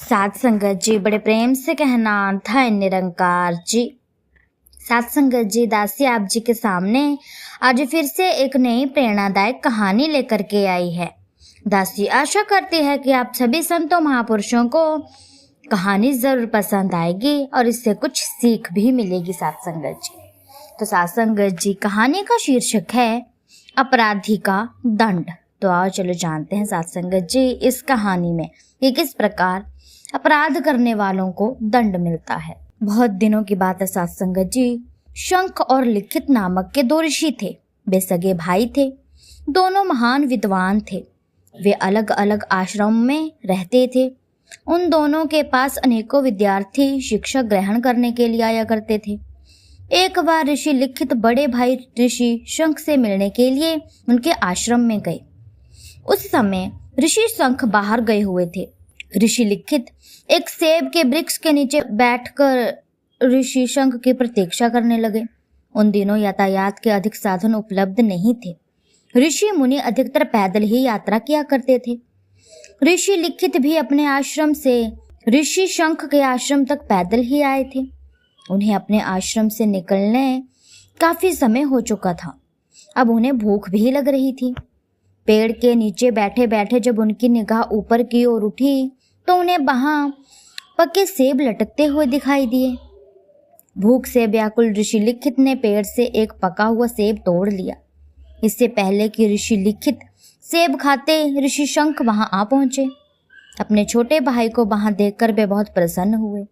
सात संगत जी बड़े प्रेम से कहना था निरंकार जी। सात संगत जी, दासी आप जी के सामने आज फिर से एक नई प्रेरणादायक कहानी लेकर के आई है। दासी आशा करती है कि आप सभी संतों महापुरुषों को कहानी जरूर पसंद आएगी और इससे कुछ सीख भी मिलेगी। सात संगत जी, तो सात संगत जी, कहानी का शीर्षक है अपराधी का दंड। तो आओ चलो जानते हैं सात संगत जी इस कहानी में कि किस प्रकार अपराध करने वालों को दंड मिलता है। बहुत दिनों की बात है सात संगत जी। शंख और लिखित नामक के दो ऋषि थे। वे सगे भाई थे। दोनों महान विद्वान थे। वे अलग अलग आश्रम में रहते थे। उन दोनों के पास अनेकों विद्यार्थी शिक्षा ग्रहण करने के लिए आया करते थे। एक बार ऋषि लिखित बड़े भाई ऋषि शंख से मिलने के लिए उनके आश्रम में गए। उस समय ऋषि शंख बाहर गए हुए थे। ऋषि लिखित एक सेब के वृक्ष के नीचे बैठकर ऋषि शंख की प्रतीक्षा करने लगे। उन दिनों यातायात के अधिक साधन उपलब्ध नहीं थे। ऋषि मुनि अधिकतर पैदल ही यात्रा किया करते थे। ऋषि लिखित भी अपने आश्रम से ऋषि शंख के आश्रम तक पैदल ही आए थे। उन्हें अपने आश्रम से निकलने काफी समय हो चुका था। अब उन्हें भूख भी लग रही थी। पेड़ के नीचे बैठे बैठे जब उनकी निगाह ऊपर की ओर उठी तो उन्हें वहां पके सेब लटकते हुए दिखाई दिए। भूख से व्याकुल ऋषि लिखित ने पेड़ से एक पका हुआ सेब तोड़ लिया। इससे पहले कि ऋषि लिखित सेब खाते ऋषि शंख वहां आ पहुंचे। अपने छोटे भाई को वहां देखकर वे बहुत प्रसन्न हुए।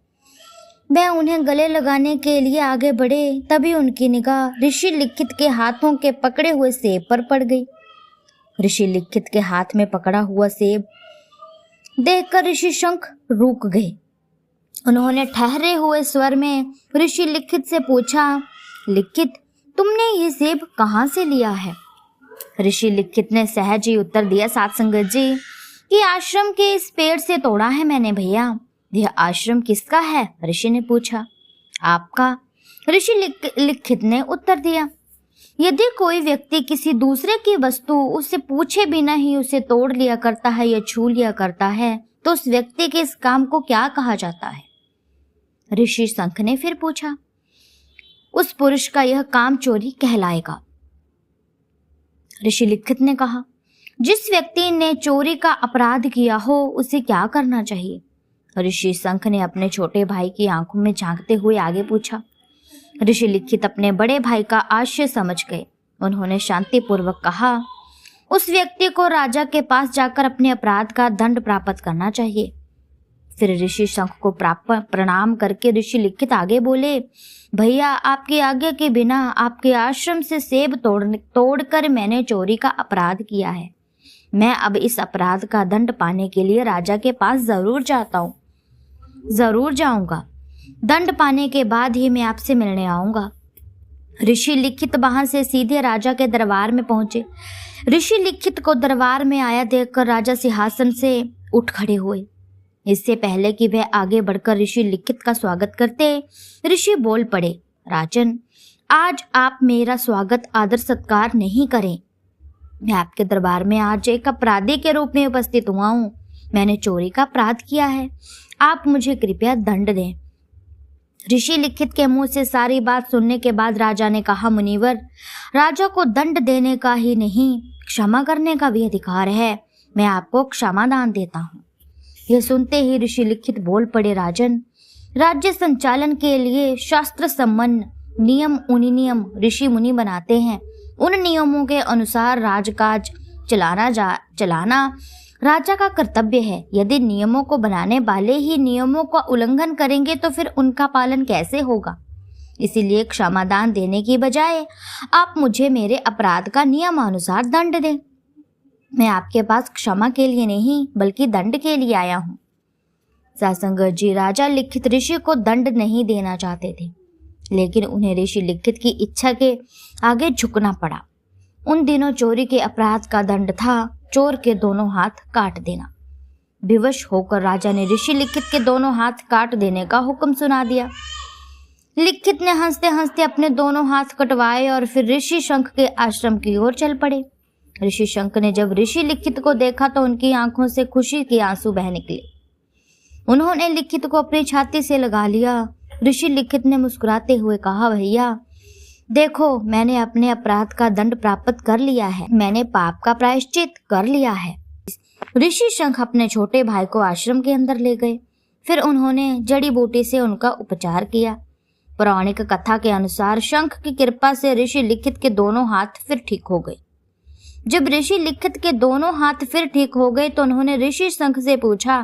वह उन्हें गले लगाने के लिए आगे बढ़े। तभी उनकी निगाह ऋषि लिखित के हाथों के पकड़े हुए सेब पर पड़ गई। ऋषि लिखित के हाथ में पकड़ा हुआ सेब देखकर ऋषि शंख रुक गए। उन्होंने ठहरे हुए स्वर में ऋषि लिखित से पूछा, लिखित, तुमने ये सेब कहाँ से लिया है? ऋषि लिखित ने सहज ही उत्तर दिया, सात संगत जी, कि आश्रम के इस पेड़ से तोड़ा है मैंने भैया। यह आश्रम किसका है? ऋषि ने पूछा। आपका, ऋषि लिखित ने उत्तर दिया। यदि कोई व्यक्ति किसी दूसरे की वस्तु उससे पूछे बिना ही उसे तोड़ लिया करता है या छू लिया करता है तो उस व्यक्ति के इस काम को क्या कहा जाता है? ऋषि शंख ने फिर पूछा। उस पुरुष का यह काम चोरी कहलाएगा। ऋषि लिखित ने कहा, जिस व्यक्ति ने चोरी का अपराध किया हो उसे क्या करना चाहिए? ऋषि शंख ने अपने छोटे भाई की आंखों में झांकते हुए आगे पूछा। ऋषि लिखित अपने बड़े भाई का आशय समझ गए। उन्होंने शांतिपूर्वक कहा, उस व्यक्ति को राजा के पास जाकर अपने अपराध का दंड प्राप्त करना चाहिए। फिर ऋषि शंख को प्रणाम करके ऋषि लिखित आगे बोले, भैया, आपकी आज्ञा के बिना आपके आश्रम से सेब तोड़कर मैंने चोरी का अपराध किया है। मैं अब इस अपराध का दंड पाने के लिए राजा के पास जरूर जाऊंगा। दंड पाने के बाद ही मैं आपसे मिलने आऊंगा। ऋषि लिखित वहां से सीधे राजा के दरबार में पहुंचे। ऋषि लिखित को दरबार में आया देखकर राजा सिंहासन से उठ खड़े हुए। इससे पहले कि वह आगे बढ़कर ऋषि लिखित का स्वागत करते, ऋषि बोल पड़े, राजन, आज आप मेरा स्वागत आदर सत्कार नहीं करें। मैं आपके दरबार में आज एक अपराधी के रूप में उपस्थित हुआ हूं। मैंने चोरी का अपराध किया है। आप मुझे कृपया दंड दें। ऋषि लिखित के मुंह से सारी बात सुनने के बाद राजा ने कहा, मुनिवर, राजा को दंड देने का ही नहीं क्षमा करने का भी अधिकार है। मैं आपको क्षमा दान देता हूँ। यह सुनते ही ऋषि लिखित बोल पड़े, राजन, राज्य संचालन के लिए शास्त्र संबंध नियम ऋषि मुनि बनाते हैं। उन नियमों के अनुसार राजकाज चलाना राजा का कर्तव्य है। यदि नियमों को बनाने वाले ही नियमों का उल्लंघन करेंगे तो फिर उनका पालन कैसे होगा? इसीलिए क्षमादान देने की बजाय आप मुझे मेरे अपराध का नियमानुसार दंड दें। मैं आपके पास क्षमा के लिए नहीं बल्कि दंड के लिए आया हूँ। सासंगत जी, राजा लिखित ऋषि को दंड नहीं देना चाहते थे, लेकिन उन्हें ऋषि लिखित की इच्छा के आगे झुकना पड़ा। उन दिनों चोरी के अपराध का दंड था चोर के दोनों हाथ काट देना। विवश होकर राजा ने ऋषि लिखित के दोनों हाथ काट देने का हुक्म सुना दिया। लिखित ने हंसते हंसते अपने दोनों हाथ कटवाए और फिर ऋषि शंख के आश्रम की ओर चल पड़े। ऋषि शंख ने जब ऋषि लिखित को देखा तो उनकी आंखों से खुशी के आंसू बह निकले। उन्होंने लिखित को अपनी छाती से लगा लिया। ऋषि लिखित ने मुस्कुराते हुए कहा, भैया देखो, मैंने अपने अपराध का दंड प्राप्त कर लिया है, मैंने पाप का प्रायश्चित कर लिया है। ऋषि शंख अपने छोटे भाई को आश्रम के अंदर ले गए। फिर उन्होंने जड़ी बूटी से उनका उपचार किया। पौराणिक कथा के अनुसार शंख की कृपा से ऋषि लिखित के दोनों हाथ फिर ठीक हो गए। जब ऋषि लिखित के दोनों हाथ फिर ठीक हो गए तो उन्होंने ऋषि शंख से पूछा,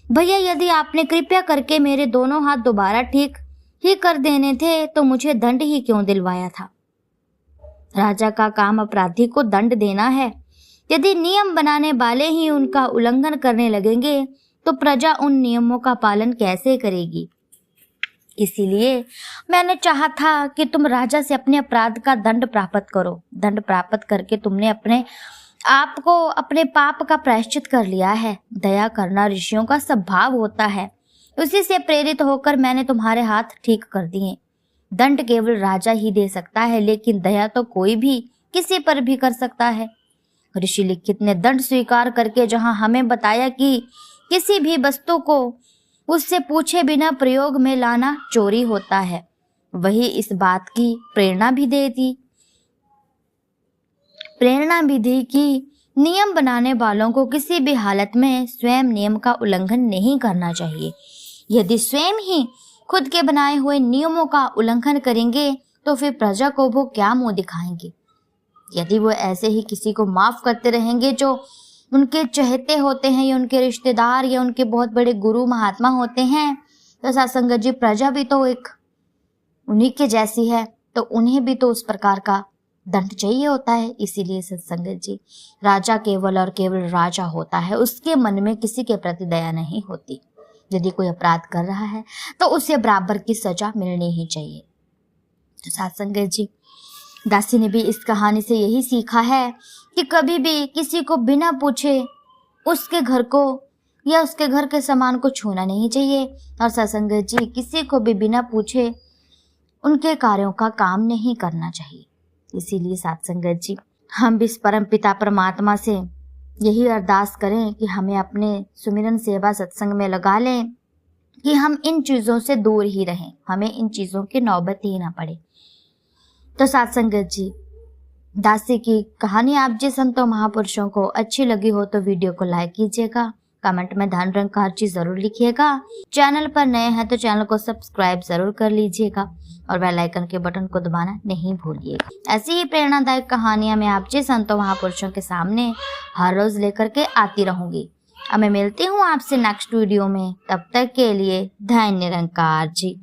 भैया यदि आपने कृपया करके मेरे दोनों हाथ दोबारा ठीक ही कर देने थे तो मुझे दंड ही क्यों दिलवाया था? राजा का काम अपराधी को दंड देना है। यदि नियम बनाने वाले ही उनका उल्लंघन करने लगेंगे तो प्रजा उन नियमों का पालन कैसे करेगी? इसीलिए मैंने चाहा था कि तुम राजा से अपने अपराध का दंड प्राप्त करो। दंड प्राप्त करके तुमने अपने आप को अपने पाप का प्रायश्चित कर लिया है। दया करना ऋषियों का स्वभाव होता है, उसी से प्रेरित होकर मैंने तुम्हारे हाथ ठीक कर दिए। दंड केवल राजा ही दे सकता है, लेकिन दया तो कोई भी किसी पर भी कर सकता है। ऋषि लिखित ने दंड स्वीकार करके जहां हमें बताया कि किसी भी वस्तु को उससे पूछे बिना प्रयोग में लाना चोरी होता है, वही इस बात की प्रेरणा भी दी कि नियम बनाने वालों को किसी भी हालत में स्वयं नियम का उल्लंघन नहीं करना चाहिए। यदि स्वयं ही खुद के बनाए हुए नियमों का उल्लंघन करेंगे तो फिर प्रजा को वो क्या मुंह दिखाएंगे? यदि वो ऐसे ही किसी को माफ करते रहेंगे जो उनके चहेते होते हैं या उनके रिश्तेदार या उनके बहुत बड़े गुरु महात्मा होते हैं, तो सत्संगत जी प्रजा भी तो एक उन्हीं के जैसी है, तो उन्हें भी तो उस प्रकार का दंड चाहिए होता है। इसीलिए सत्संगत जी, राजा केवल और केवल राजा होता है, उसके मन में किसी के प्रति दया नहीं होती। यदि कोई अपराध कर रहा है तो उसे बराबर की सजा मिलनी ही चाहिए। तो सत्संगत जी, दासी ने भी इस कहानी से यही सीखा है कि कभी भी किसी को बिना पूछे उसके घर को या उसके घर के सामान को छूना नहीं चाहिए। और सत्संगत जी, किसी को भी बिना पूछे उनके कार्यों का काम नहीं करना चाहिए। इसीलिए सत्संगत जी, हम भी इस परम पिता परमात्मा से यही अरदास करें कि हमें अपने सुमिरन सेवा सत्संग में लगा लें कि हम इन चीज़ों से दूर ही रहें, हमें इन चीज़ों की नौबत ही ना पड़े। तो सत्संगत जी, दासी की कहानी आप जी संतों महापुरुषों को अच्छी लगी हो तो वीडियो को लाइक कीजिएगा, कमेंट में धन निरंकार जी जरूर लिखिएगा। चैनल पर नए हैं तो चैनल को सब्सक्राइब जरूर कर लीजिएगा और बेल आइकन के बटन को दबाना नहीं भूलिएगा। ऐसी ही प्रेरणादायक कहानियां मैं आप जी संतों महापुरुषों के सामने हर रोज लेकर के आती रहूंगी। अब मैं मिलती हूँ आपसे नेक्स्ट वीडियो में, तब तक के लिए धन निरंकार जी।